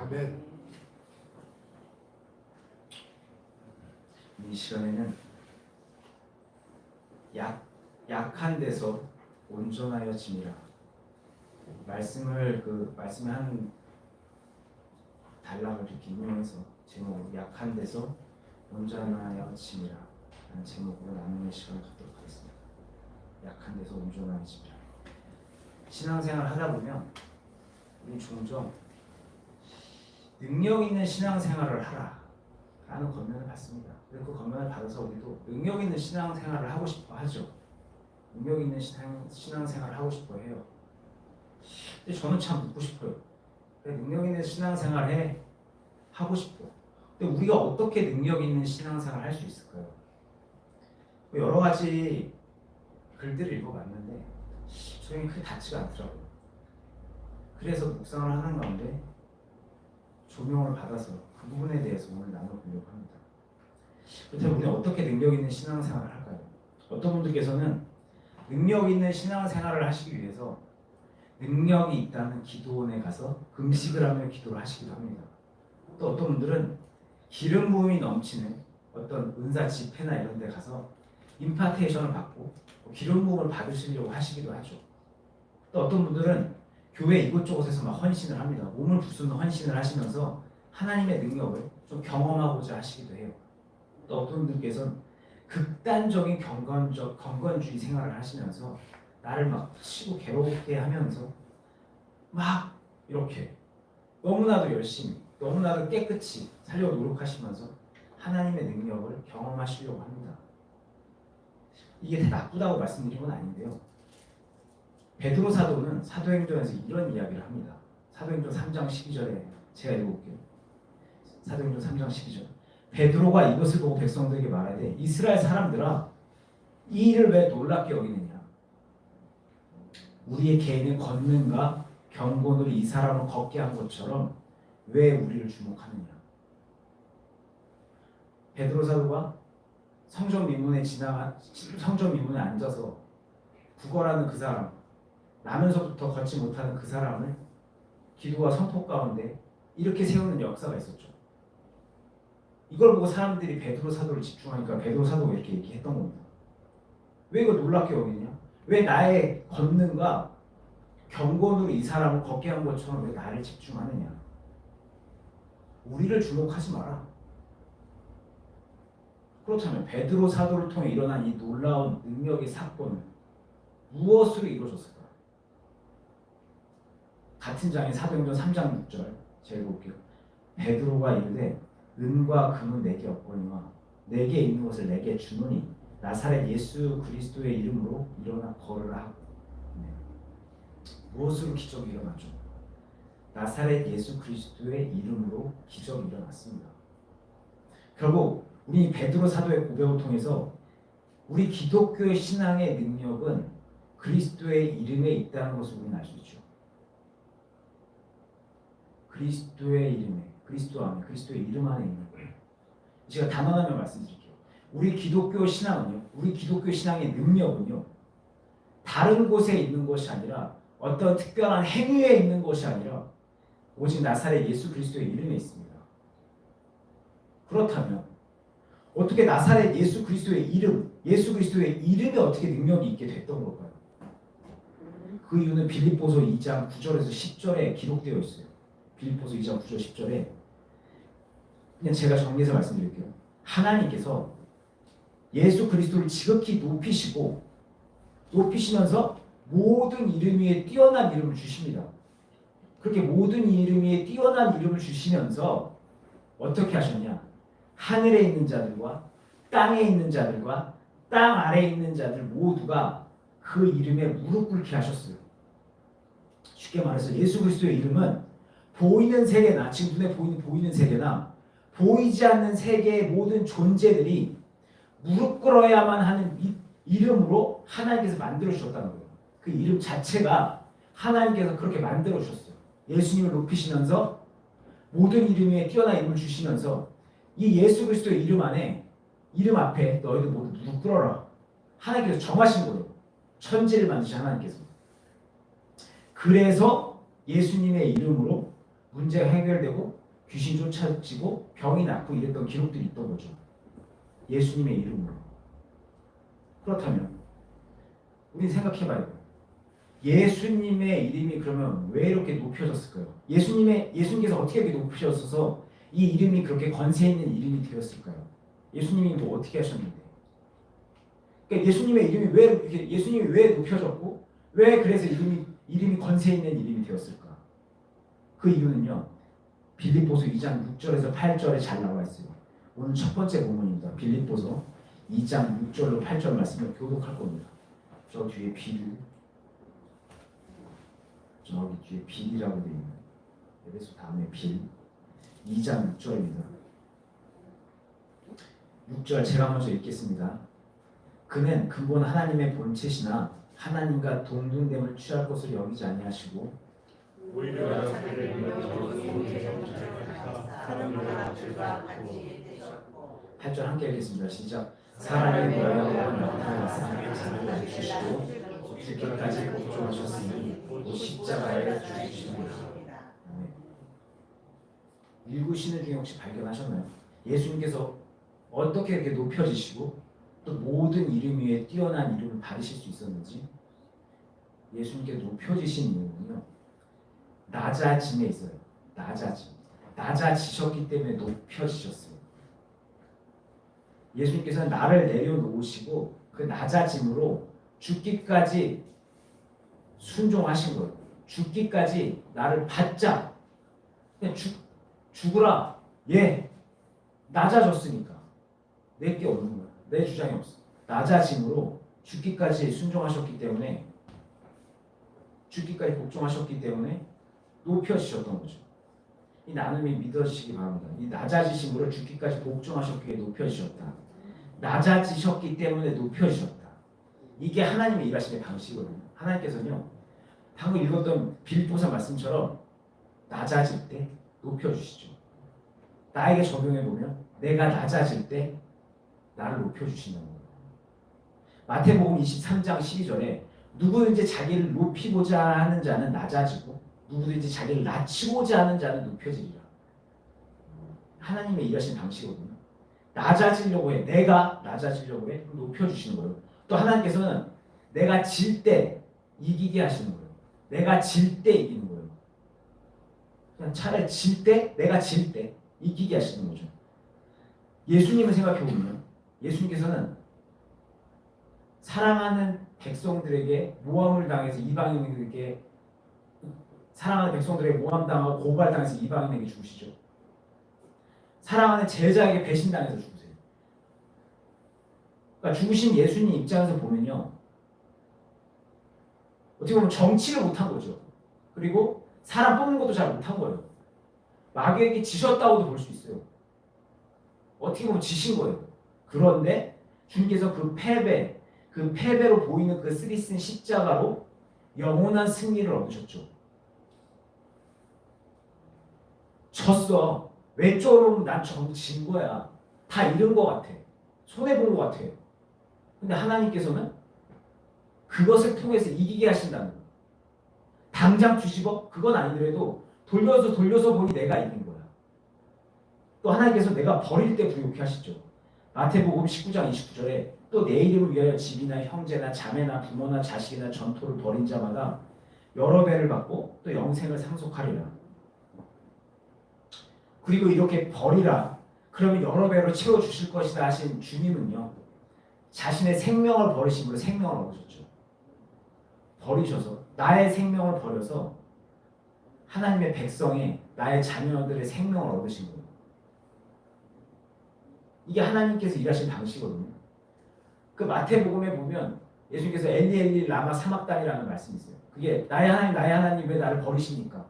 아멘. 이 시간에는 약한 데서 온전하여 짐이라 말씀의 한 단락을 이렇게 인용해서 제목으로 약한 데서 온전하여 짐이라 라는 제목으로 나누는 시간을 갖도록 하겠습니다. 약한 데서 온전하여 짐이라. 신앙생활을 하다 보면 우리 종종 능력 있는 신앙생활을 하라 라는 권면을 받습니다. 그래서 그 권면을 받아서 우리도 능력 있는 신앙생활을 하고 싶어 하죠. 능력 있는 신앙생활을 하고 싶어 해요. 근데 저는 참 묻고 싶어요. 그래, 능력 있는 신앙생활 하고 싶어. 근데 우리가 어떻게 능력 있는 신앙생활을 할 수 있을까요? 여러 가지 글들을 읽어봤는데 저에게 크게 닿지가 않더라고요. 그래서 묵상을 하는 가운데 조명을 받아서 그 부분에 대해서 오늘 나눠보려고 합니다. 그렇다면 우리는 어떻게 능력 있는 신앙생활을 할까요? 어떤 분들께서는 능력 있는 신앙생활을 하시기 위해서 능력이 있다는 기도원에 가서 금식을 하며 기도를 하시기도 합니다. 또 어떤 분들은 기름 부음이 넘치는 어떤 은사 집회나 이런 데 가서 임파테이션을 받고 기름 부음을 받으시려고 하시기도 하죠. 또 어떤 분들은 교회 이곳저곳에서 막 헌신을 합니다. 몸을 부수는 헌신을 하시면서 하나님의 능력을 좀 경험하고자 하시기도 해요. 또 어떤 분들께서는 극단적인 경건주의 생활을 하시면서 나를 막 치고 괴롭게 하면서 막 이렇게 너무나도 열심히 너무나도 깨끗이 살려고 노력하시면서 하나님의 능력을 경험하시려고 합니다. 이게 다 나쁘다고 말씀드린 건 아닌데요. 베드로 사도는 사도행전에서 이런 이야기를 합니다. 사도행전 3장 12절에 제가 읽어볼게요. 사도행전 3장 12절. 베드로가 이것을 보고 백성들에게 말하되 이스라엘 사람들아 이 일을 왜 놀랍게 여기느냐. 우리의 개인의 권능과 경건으로 이 사람을 걷게 한 것처럼 왜 우리를 주목하느냐. 베드로 사도가 성전 미문에 앉아서 구걸하는 그 사람, 나면서부터 걷지 못하는 그 사람을 기도와 선포 가운데 이렇게 세우는 역사가 있었죠. 이걸 보고 사람들이 베드로 사도를 집중하니까 베드로 사도가 이렇게 얘기했던 겁니다. 왜 이걸 놀랍게 여기냐? 왜 나의 권능과 경건으로 이 사람을 걷게 한 것처럼 왜 나를 집중하느냐? 우리를 주목하지 마라. 그렇다면 베드로 사도를 통해 일어난 이 놀라운 능력의 사건은 무엇으로 이루어졌을까? 같은 장의 사도행전 3장 6절 제가 읽어볼게요. 베드로가 이르되 은과 금은 내게 없거니와 내게 있는 것을 내게 주노니 나사렛 예수 그리스도의 이름으로 일어나 걸으라 하고. 무엇으로 기적이 일어났죠? 나사렛 예수 그리스도의 이름으로 기적이 일어났습니다. 결국 우리 베드로 사도의 고백을 통해서 우리 기독교의 신앙의 능력은 그리스도의 이름에 있다는 것을 우리는 알 수 있죠. 그리스도의 이름에, 그리스도 안에, 그리스도의 이름 안에 있는 거예요. 제가 단언하며 말씀드릴게요. 우리 기독교 신앙은요, 우리 기독교 신앙의 능력은요, 다른 곳에 있는 것이 아니라 어떤 특별한 행위에 있는 것이 아니라 오직 나사렛 예수 그리스도의 이름에 있습니다. 그렇다면 어떻게 나사렛 예수 그리스도의 이름, 예수 그리스도의 이름에 어떻게 능력이 있게 됐던 걸까요? 그 이유는 빌립보서 2장 9절에서 10절에 기록되어 있어요. 빌립보서 2장 9절 10절에 그냥 제가 정리해서 말씀드릴게요. 하나님께서 예수 그리스도를 지극히 높이시면서 모든 이름 위에 뛰어난 이름을 주십니다. 그렇게 모든 이름 위에 뛰어난 이름을 주시면서 어떻게 하셨냐? 하늘에 있는 자들과 땅에 있는 자들과 땅 아래에 있는 자들 모두가 그 이름에 무릎 꿇게 하셨어요. 쉽게 말해서 예수 그리스도의 이름은 보이는 세계나 지금 눈에 보이는 세계나 보이지 않는 세계의 모든 존재들이 무릎 꿇어야만 하는 이름으로 하나님께서 만들어 주셨다는 거예요. 그 이름 자체가 하나님께서 그렇게 만들어 주셨어요. 예수님을 높이시면서 모든 이름 위에 뛰어난 이름을 주시면서 이 예수 그리스도의 이름 앞에 너희들 모두 무릎 꿇어라. 하나님께서 정하신 거예요. 천지를 만드신 하나님께서. 그래서 예수님의 이름으로 문제가 해결되고 귀신 쫓아지고 병이 낫고 이랬던 기록들이 있던 거죠. 예수님의 이름으로. 그렇다면 우리 생각해봐야 돼요. 예수님의 이름이 그러면 왜 이렇게 높여졌을까요? 예수님께서 어떻게 이렇게 높여져서 이 이름이 그렇게 권세 있는 이름이 되었을까요? 예수님이 또 어떻게 하셨는데? 그러니까 예수님이 왜 높여졌고 왜 그래서 이름이 권세 있는 이름이 되었을까? 그 이유는요. 빌립보서 2장 6절에서 8절에 잘 나와 있어요. 오늘 첫 번째 본문입니다. 빌립보서 2장 6절로 8절 말씀을 교독할 겁니다. 저 뒤에 저기 뒤에 빌이라고 되어 있는 에베소 다음에 빌 2장 6절입니다. 6절 제가 먼저 읽겠습니다. 그는 근본 하나님의 본체시나 하나님과 동등됨을 취할 것을 여기지 아니하시고 오히려 자기를 사람과 죄가 같이 되셨고 8절 함께 읽겠습니다. 시작. 사람의 모양으로 나타나사 자기를 주시고 죽기까지 복종하셨으니 곧 십자가에 죽으시니라. 읽으시는 중에 혹시 발견하셨나요? 예수님께서 어떻게 이렇게 높여지시고 또 모든 이름 위에 뛰어난 이름을 받으실 수 있었는지 예수님께서 높여지신 이유는요. 낮아짐에 있어요. 낮아지셨기 때문에 높여지셨어요. 예수님께서는 나를 내려놓으시고 그 낮아짐으로 죽기까지 순종하신 거예요. 죽기까지 나를 받자. 그냥 죽으라. 예. 낮아졌으니까. 내게 없는 거야. 내 주장이 없어. 낮아짐으로 죽기까지 순종하셨기 때문에 죽기까지 복종하셨기 때문에 높여지셨던 거죠. 이 나눔이 믿어지시기 바랍니다. 이 낮아지심으로 죽기까지 복종하셨기에 높여지셨다. 낮아지셨기 때문에 높여지셨다. 이게 하나님의 일하심의 방식이거든요. 하나님께서는요. 방금 읽었던 빌립보서 말씀처럼 낮아질 때 높여주시죠. 나에게 적용해보면 내가 낮아질 때 나를 높여주신다는 거예요. 마태복음 23장 12절에 누구든지 자기를 높이고자 하는 자는 낮아지고 누구든지 자기를 낮추고자 하는 자는 높여지리라. 하나님의 일하신 방식이거든요. 낮아지려고 해. 내가 낮아지려고 해. 높여주시는 거예요. 또 하나님께서는 내가 질 때 이기게 하시는 거예요. 내가 질 때 이기는 거예요. 그냥 차라리 내가 질 때 이기게 하시는 거죠. 예수님을 생각해보면 예수님께서는 사랑하는 백성들에게 모함을 당해서 이방인에게 사랑하는 백성들에게 모함당하고 고발당해서 이방인에게 죽으시죠. 사랑하는 제자에게 배신당해서 죽으세요. 그러니까 죽으신 예수님 입장에서 보면요. 어떻게 보면 정치를 못한 거죠. 그리고 사람 뽑는 것도 잘 못한 거예요. 마귀에게 지셨다고도 볼 수 있어요. 어떻게 보면 지신 거예요. 그런데 주님께서 그 패배로 보이는 그 쓰리쓴 십자가로 영원한 승리를 얻으셨죠. 졌어. 외적으로는 난 진 거야. 다 잃은 것 같아. 손해본 것 같아. 근데 하나님께서는 그것을 통해서 이기게 하신다는 거야. 당장 뒤집어? 그건 아니더라도 돌려서 보니 내가 이긴 거야. 또 하나님께서 내가 버릴 때 부욕해 하시죠. 마태복음 19장 29절에 또 내 이름을 위하여 집이나 형제나 자매나 부모나 자식이나 전토를 벌인 자마다 여러 배를 받고 또 영생을 상속하리라. 그리고 이렇게 버리라. 그러면 여러 배로 채워주실 것이다 하신 주님은요. 자신의 생명을 버리심으로 생명을 얻으셨죠. 버리셔서 나의 생명을 버려서 하나님의 백성의 나의 자녀들의 생명을 얻으신 거예요. 이게 하나님께서 일하신 방식이거든요. 그 마태복음에 보면 예수님께서 엘리 엘리 라마 사막단이라는 말씀이 있어요. 그게 나의 하나님 왜 나를 버리십니까?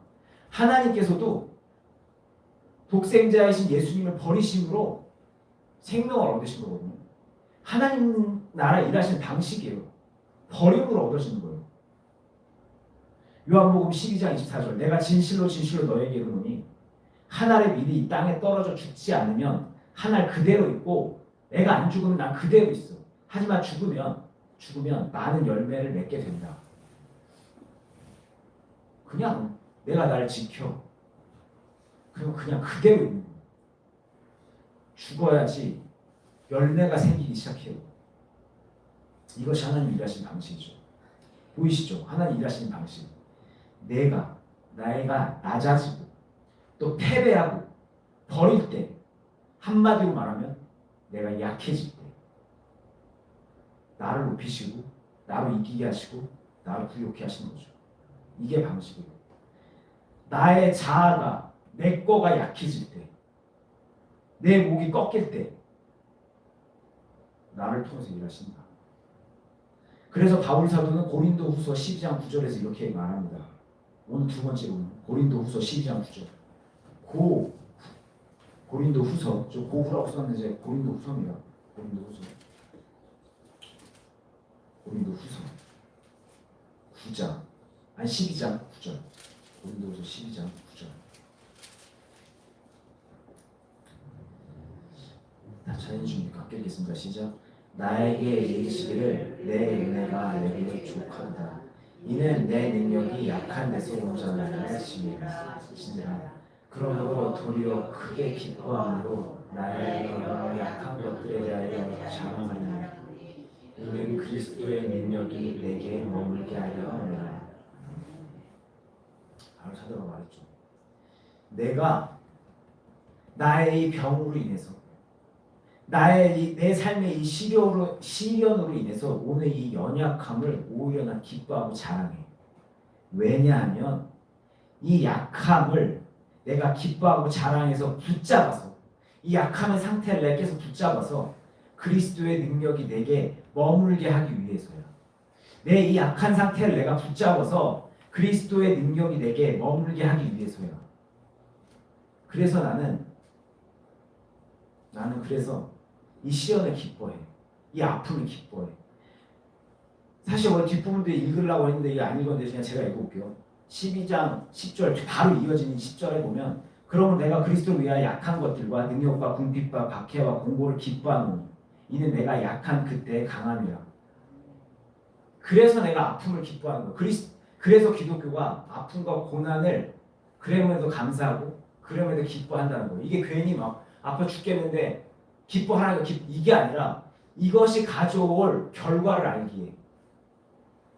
하나님께서도 독생자이신 예수님을 버리심으로 생명을 얻으신 거거든요. 하나님 나라 일하시는 방식이에요. 버림으로 얻으시는 거예요. 요한복음 12장 24절 내가 진실로 너에게 이르노니 한 알의 밀이 이 땅에 떨어져 죽지 않으면 한 알 그대로 있고 내가 안 죽으면 난 그대로 있어. 하지만 죽으면 많은 열매를 맺게 된다. 그냥 내가 나를 지켜. 그러면 그냥 그대로 있는 거예요. 죽어야지 열매가 생기기 시작해요. 이것이 하나님 일하시는 방식이죠. 보이시죠? 하나님 일하시는 방식. 나가 낮아지고 또 패배하고 버릴 때, 한마디로 말하면 내가 약해질 때 나를 높이시고 나로 이기게 하시고 나를 부욕해 하시는 거죠. 이게 방식이에요. 나의 자아가 내 거가 약해질 때, 내 목이 꺾일 때 나를 통해서 일하신다. 그래서 바울 사도는 고린도후서 12장 9절에서 이렇게 말합니다. 오늘 두 번째로는 고린도후서 12장 9절. 고린도후서, 저 고후라고 썼는데 이제 고린도후서입니다. 고린도후서 9장, 아니 12장 9절. 고린도후서 12장 9절. 자연주니까 읽겠습니다. 시작. 나에게 이르시기를 내 은혜가 내게 족하다. 이는 내 능력이 약한 데서 온전하게 진리라. 그러므로 도리어 크게 기뻐함으로 나의 여러 약한 것들에 대하여 자랑하리라. 이는 그리스도의 능력이 내게 머물게 하려 함이라. 바로 사도가 말했죠. 내가 나의 이 병으로 인해서, 내 삶의 이 시련으로 인해서 오늘 이 연약함을 오히려 난 기뻐하고 자랑해. 왜냐하면 이 약함을 내가 기뻐하고 자랑해서 붙잡아서, 이 약함의 상태를 내가 계속 붙잡아서 그리스도의 능력이 내게 머물게 하기 위해서야. 내 이 약한 상태를 내가 붙잡아서 그리스도의 능력이 내게 머물게 하기 위해서야. 그래서 나는 그래서 이 시련을 기뻐해. 이 아픔을 기뻐해. 사실 오늘 뒷부분도 읽으려고 했는데 이게 안 읽었는데 그냥 제가 읽어볼게요. 12장 10절 바로 이어지는 10절에 보면, 그러면 내가 그리스도를 위하여 약한 것들과 능력과 궁핍과 박해와 공고를 기뻐하노니 이는 내가 약한 그때의 강함이라. 그래서 내가 아픔을 기뻐하는 거예요. 그래서 기독교가 아픔과 고난을 그럼에도 감사하고 그럼에도 기뻐한다는 거예요. 이게 괜히 막 아파 죽겠는데 기뻐하는 거 이게 아니라 이것이 가져올 결과를 알기에,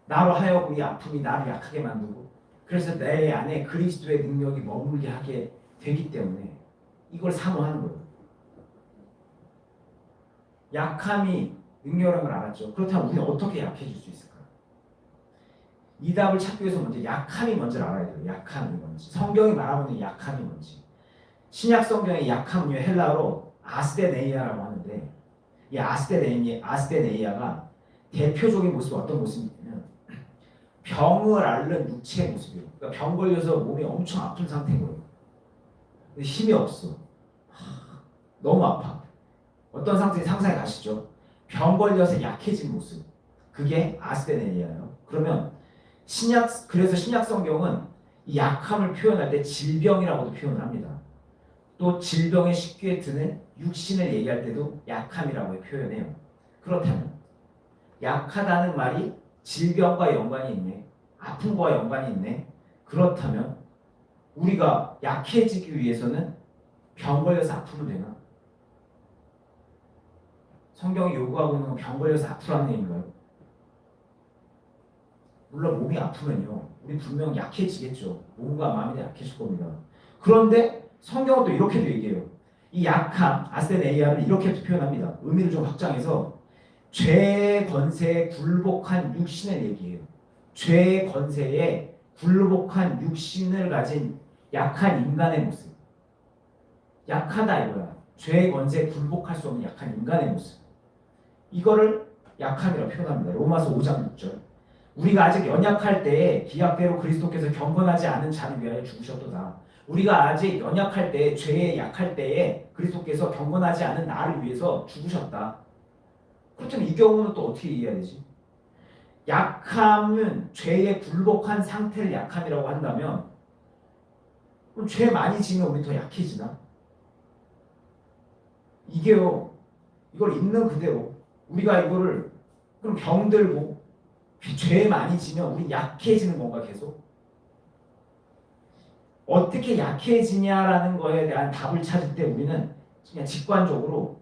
나로 하여금 이 아픔이 나를 약하게 만들고 그래서 내 안에 그리스도의 능력이 머물게 하게 되기 때문에 이걸 사모하는 거예요. 약함이 능력이라는 걸 알았죠. 그렇다면 우리는 어떻게 약해질 수 있을까? 이 답을 찾기 위해서 먼저 약함이 뭔지를 알아야 돼요. 약함이 뭔지. 성경이 말하는 약함이 뭔지. 신약 성경의 약함은요, 헬라어로 아스데네이아라고 하는데, 이 아스데네이아가 대표적인 모습이 어떤 모습이냐면 병을 앓는 육체의 모습이에요. 그러니까 병 걸려서 몸이 엄청 아픈 상태인 거예요. 힘이 없어. 너무 아파. 어떤 상태인지 상상해 가시죠? 병 걸려서 약해진 모습. 그게 아스데네이아예요. 그러면 그래서 신약 성경은 이 약함을 표현할 때 질병이라고도 표현을 합니다. 또 질병에 쉽게 드는 육신을 얘기할 때도 약함이라고 표현해요. 그렇다면 약하다는 말이 질병과 연관이 있네, 아픔과 연관이 있네. 그렇다면 우리가 약해지기 위해서는 병 걸려서 아프면 되나? 성경이 요구하고 있는 건 병 걸려서 아프라는 얘기인가요? 물론 몸이 아프면요, 우리 분명 약해지겠죠. 몸과 마음이 다 약해질 겁니다. 그런데 성경은 또 이렇게도 얘기해요. 이 약함, 아스데네이아를 이렇게 표현합니다. 의미를 좀 확장해서 죄의 권세에 굴복한 육신을 얘기해요. 죄의 권세에 굴복한 육신을 가진 약한 인간의 모습. 약하다 이거야. 죄의 권세에 굴복할 수 없는 약한 인간의 모습. 이거를 약함이라고 표현합니다. 로마서 5장 6절. 우리가 아직 연약할 때에 기약대로 그리스도께서 경건하지 않은 자를 위하여 죽으셨도다. 우리가 아직 연약할 때에, 죄에 약할 때에 그리스도께서 경건하지 않은 나를 위해서 죽으셨다. 그렇다면 이 경우는 또 어떻게 이해해야 되지? 약함은 죄에 굴복한 상태를 약함이라고 한다면, 그럼 죄 많이 지면 우리 더 약해지나? 이게요, 이걸 있는 그대로 우리가 이거를 그럼 병들고 죄 많이 지면 우리 약해지는 건가 계속? 어떻게 약해지냐라는 거에 대한 답을 찾을 때 우리는 그냥 직관적으로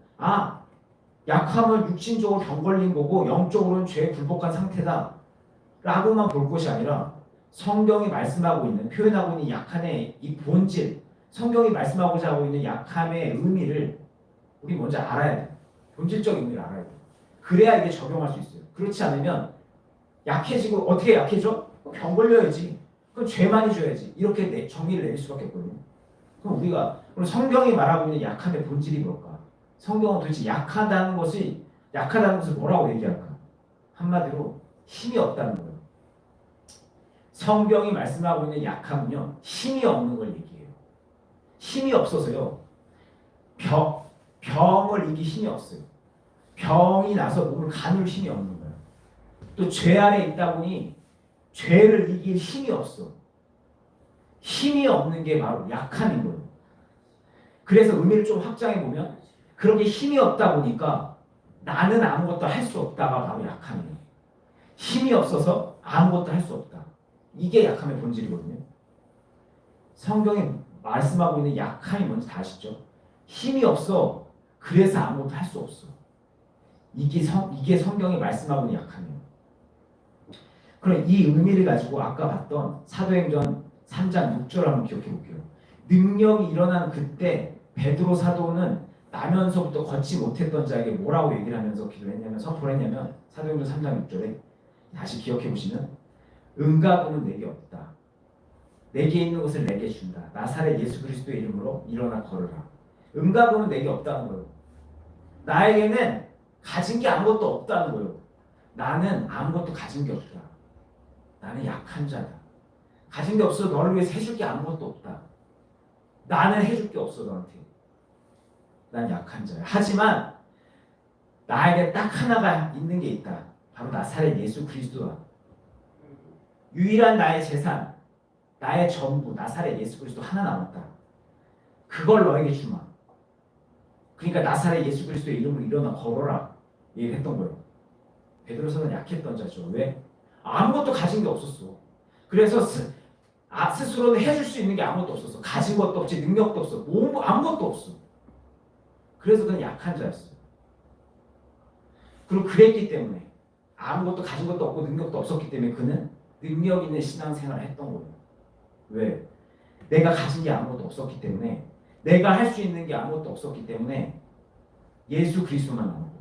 약함은 육신적으로 병 걸린 거고 영적으로는 죄에 굴복한 상태다 라고만 볼 것이 아니라 성경이 말씀하고 있는 표현하고 있는 약함의 이 본질, 성경이 말씀하고자 하고 있는 약함의 의미를 우리 먼저 알아야 돼. 본질적인 의미를 알아야 돼. 그래야 이게 적용할 수 있어요. 그렇지 않으면 약해지고 어떻게 약해져? 병 걸려야지. 그럼 죄 많이 줘야지. 이렇게 정의를 내릴 수밖에 없거든요. 그럼 성경이 말하고 있는 약함의 본질이 뭘까? 성경은 도대체 약하다는 것을 뭐라고 얘기할까? 한마디로 힘이 없다는 거예요. 성경이 말씀하고 있는 약함은요, 힘이 없는 걸 얘기해요. 힘이 없어서요, 병을 이길 힘이 없어요. 병이 나서 몸을 가눌 힘이 없는 거예요. 또 죄 안에 있다 보니 죄를 이길 힘이 없어. 힘이 없는 게 바로 약함인 거예요. 그래서 의미를 좀 확장해 보면 그렇게 힘이 없다 보니까 나는 아무것도 할 수 없다가 바로 약함이에요. 힘이 없어서 아무것도 할 수 없다. 이게 약함의 본질이거든요. 성경이 말씀하고 있는 약함이 뭔지 다 아시죠? 힘이 없어. 그래서 아무것도 할 수 없어. 이게 성경이 말씀하고 있는 약함이에요. 그럼 이 의미를 가지고 아까 봤던 사도행전 3장 6절 한번 기억해 볼게요. 능력이 일어난 그때 베드로 사도는 나면서부터 걷지 못했던 자에게 뭐라고 얘기를 하면서 기도를 했냐면 선포를 했냐면 사도행전 3장 6절에 다시 기억해 보시면 응가구는 내게 없다. 내게 있는 것을 내게 준다. 나사렛 예수 그리스도의 이름으로 일어나 걸으라. 응가구는 내게 없다는 거예요. 나에게는 가진 게 아무것도 없다는 거예요. 나는 아무것도 가진 게 없다. 나는 약한 자다. 가진 게 없어. 너를 위해서 해줄 게 아무것도 없다. 나는 해줄 게 없어 너한테. 난 약한 자야. 하지만 나에게 딱 하나가 있는 게 있다. 바로 나사렛 예수 그리스도다. 유일한 나의 재산, 나의 전부, 나사렛 예수 그리스도 하나 남았다. 그걸 너에게 주마. 그러니까 나사렛 예수 그리스도의 이름으로 일어나 걸어라 얘기를 했던 거예요. 베드로서는 약했던 자죠. 왜? 아무것도 가진 게 없었어. 그래서 스스로는 해줄 수 있는 게 아무것도 없었어. 가진 것도 없지, 능력도 없어. 아무것도 없어. 그래서 그는 약한 자였어요. 그리고 그랬기 때문에 아무것도 가진 것도 없고 능력도 없었기 때문에 그는 능력 있는 신앙생활을 했던 거예요. 왜? 내가 가진 게 아무것도 없었기 때문에, 내가 할 수 있는 게 아무것도 없었기 때문에 예수 그리스도만 남은 거예요.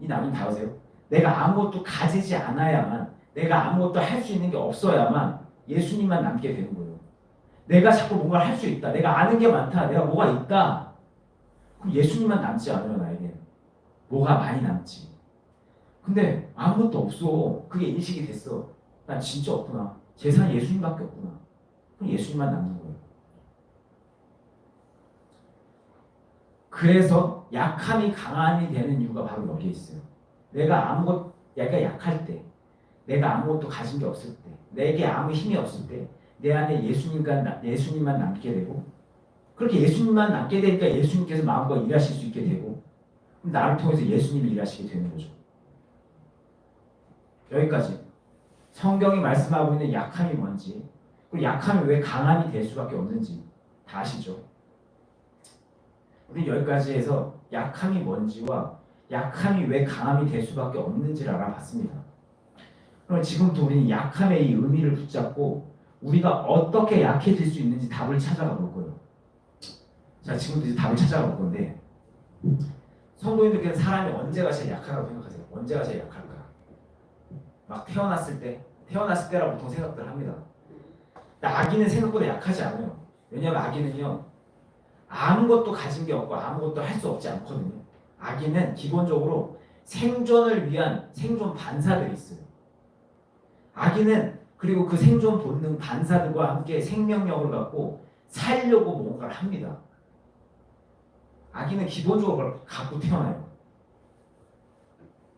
이 남은 다 아세요? 내가 아무것도 가지지 않아야만, 내가 아무것도 할 수 있는 게 없어야만 예수님만 남게 되는 거예요. 내가 자꾸 뭔가를 할 수 있다. 내가 아는 게 많다. 내가 뭐가 있다. 그럼 예수님만 남지 않아요, 나에게. 뭐가 많이 남지. 근데 아무것도 없어. 그게 인식이 됐어. 난 진짜 없구나. 재산이 예수님밖에 없구나. 그럼 예수님만 남는 거예요. 그래서 약함이 강함이 되는 이유가 바로 여기에 있어요. 내가 약할 때, 내가 아무것도 가진 게 없을 때, 내게 아무 힘이 없을 때, 내 안에 예수님만 남게 되고, 그렇게 예수님만 남게 되니까 예수님께서 마음껏 일하실 수 있게 되고, 그럼 나를 통해서 예수님이 일하시게 되는 거죠. 여기까지. 성경이 말씀하고 있는 약함이 뭔지, 그리고 약함이 왜 강함이 될 수밖에 없는지 다 아시죠? 우리 여기까지 해서 약함이 뭔지와 약함이 왜 강함이 될 수밖에 없는지를 알아봤습니다. 그럼 지금부터 우리는 약함의 이 의미를 붙잡고 우리가 어떻게 약해질 수 있는지 답을 찾아가 볼 거예요. 자, 지금부터 이제 답을 찾아가 볼 건데, 성도님들께서 사람이 언제가 제일 약하다고 생각하세요? 언제가 제일 약할까? 막 태어났을 때라 보통 생각들 합니다. 아기는 생각보다 약하지 않아요. 왜냐하면 아기는요, 아무것도 가진 게 없고 아무것도 할 수 없지 않거든요. 아기는 기본적으로 생존을 위한 생존 반사들이 있어요. 아기는 그리고 그 생존 본능 반사들과 함께 생명력을 갖고 살려고 뭔가를 합니다. 아기는 기본적으로 그걸 갖고 태어나요.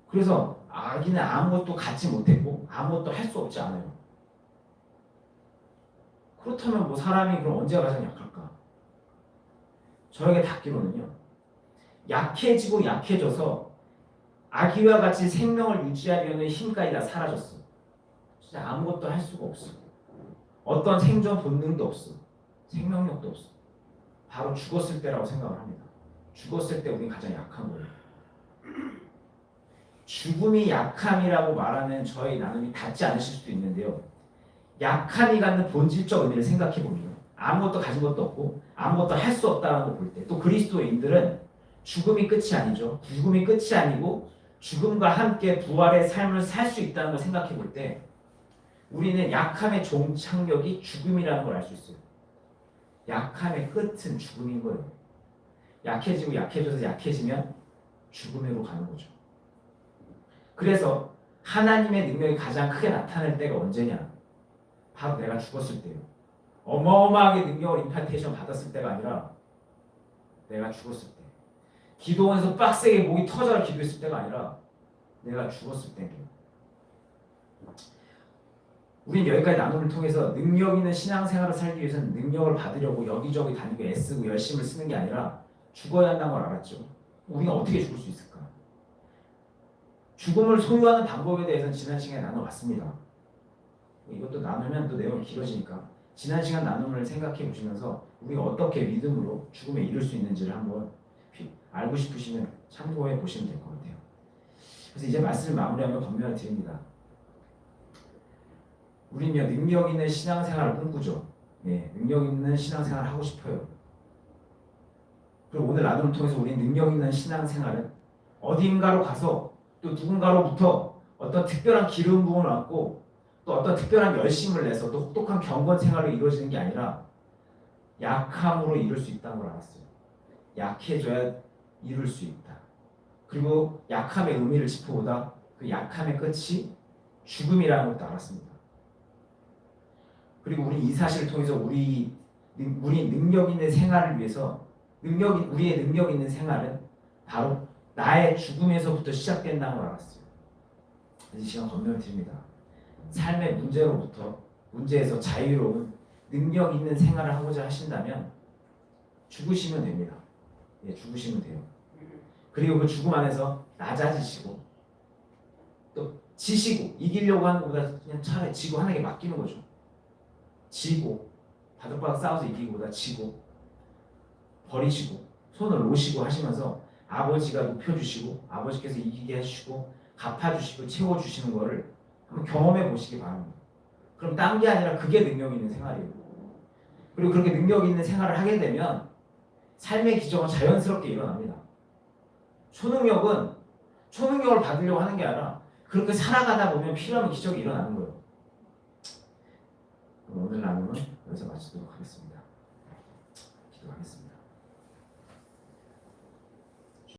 그래서 아기는 아무것도 갖지 못했고 아무것도 할 수 없지 않아요. 그렇다면 뭐 사람이 그럼 언제 가장 약할까? 저에게 닿기로는요, 약해지고 약해져서 아기와 같이 생명을 유지하려는 힘까지 다 사라졌어. 진짜 아무것도 할 수가 없어. 어떤 생존 본능도 없어. 생명력도 없어. 바로 죽었을 때라고 생각을 합니다. 죽었을 때 우리는 가장 약한 거예요. 죽음이 약함이라고 말하는 저의 나눔이 닿지 않으실 수도 있는데요. 약함이 갖는 본질적 의미를 생각해 보면 아무것도 가진 것도 없고 아무것도 할 수 없다는 걸 볼 때 또 그리스도인들은 죽음이 끝이 아니죠. 죽음이 끝이 아니고 죽음과 함께 부활의 삶을 살 수 있다는 걸 생각해 볼 때 우리는 약함의 종착역이 죽음이라는 걸 알 수 있어요. 약함의 끝은 죽음인 거예요. 약해지고 약해져서 약해지면 죽음으로 가는 거죠. 그래서 하나님의 능력이 가장 크게 나타날 때가 언제냐? 바로 내가 죽었을 때예요. 어마어마하게 능력을 임파테이션 받았을 때가 아니라 내가 죽었을 때. 기도원에서 빡세게 목이 터져라 기도했을 때가 아니라 내가 죽었을 때예요. 우린 여기까지 나눔을 통해서 능력 있는 신앙생활을 살기 위해서는 능력을 받으려고 여기저기 다니고 애쓰고 열심을 쓰는 게 아니라 죽어야 한다는 걸 알았죠. 우리가 어떻게 죽을 수 있을까? 죽음을 소유하는 방법에 대해서는 지난 시간에 나눠봤습니다. 이것도 나누면 또 내용이 길어지니까 지난 시간 나눔을 생각해 보시면서 우리가 어떻게 믿음으로 죽음에 이를 수 있는지를 한번 알고 싶으시면 참고해 보시면 될 것 같아요. 그래서 이제 말씀을 마무리하며 권면을 드립니다. 우리는요 능력 있는 신앙생활을 꿈꾸죠. 예, 능력 있는 신앙생활을 하고 싶어요. 그리고 오늘 나눔을 통해서 우리는 능력 있는 신앙생활은 어딘가로 가서 또 누군가로부터 어떤 특별한 기름 부음을 얻고 또 어떤 특별한 열심을 내서 또 혹독한 경건 생활로 이루어지는 게 아니라 약함으로 이룰 수 있다는 걸 알았어요. 약해져야 이룰 수 있다. 그리고 약함의 의미를 짚어보다 그 약함의 끝이 죽음이라는 것도 알았습니다. 그리고 우리 이 사실을 통해서 우리 능력 있는 생활을 위해서 우리의 능력 있는 생활은 바로 나의 죽음에서부터 시작된다는 걸 알았어요. 이 시간 권면을 드립니다. 삶의 문제에서 자유로운 능력 있는 생활을 하고자 하신다면 죽으시면 됩니다. 예, 죽으시면 돼요. 그리고 그 죽음 안에서 낮아지시고 또 지시고 이기려고 하는 것보다 그냥 차라리 지고 하나님께 맡기는 거죠. 지고 바닥바닥 싸워서 이기기보다 지고 버리시고 손을 놓으시고 하시면서 아버지가 높여주시고 아버지께서 이기게 해주시고 갚아주시고 채워주시는 거를 한번 경험해 보시기 바랍니다. 그럼 딴 게 아니라 그게 능력 있는 생활이에요. 그리고 그렇게 능력 있는 생활을 하게 되면 삶의 기적은 자연스럽게 일어납니다. 초능력을 받으려고 하는 게 아니라 그렇게 살아가다 보면 필요하면 기적이 일어나는 거예요. 오늘 나눔은 여기서 마치도록 하겠습니다.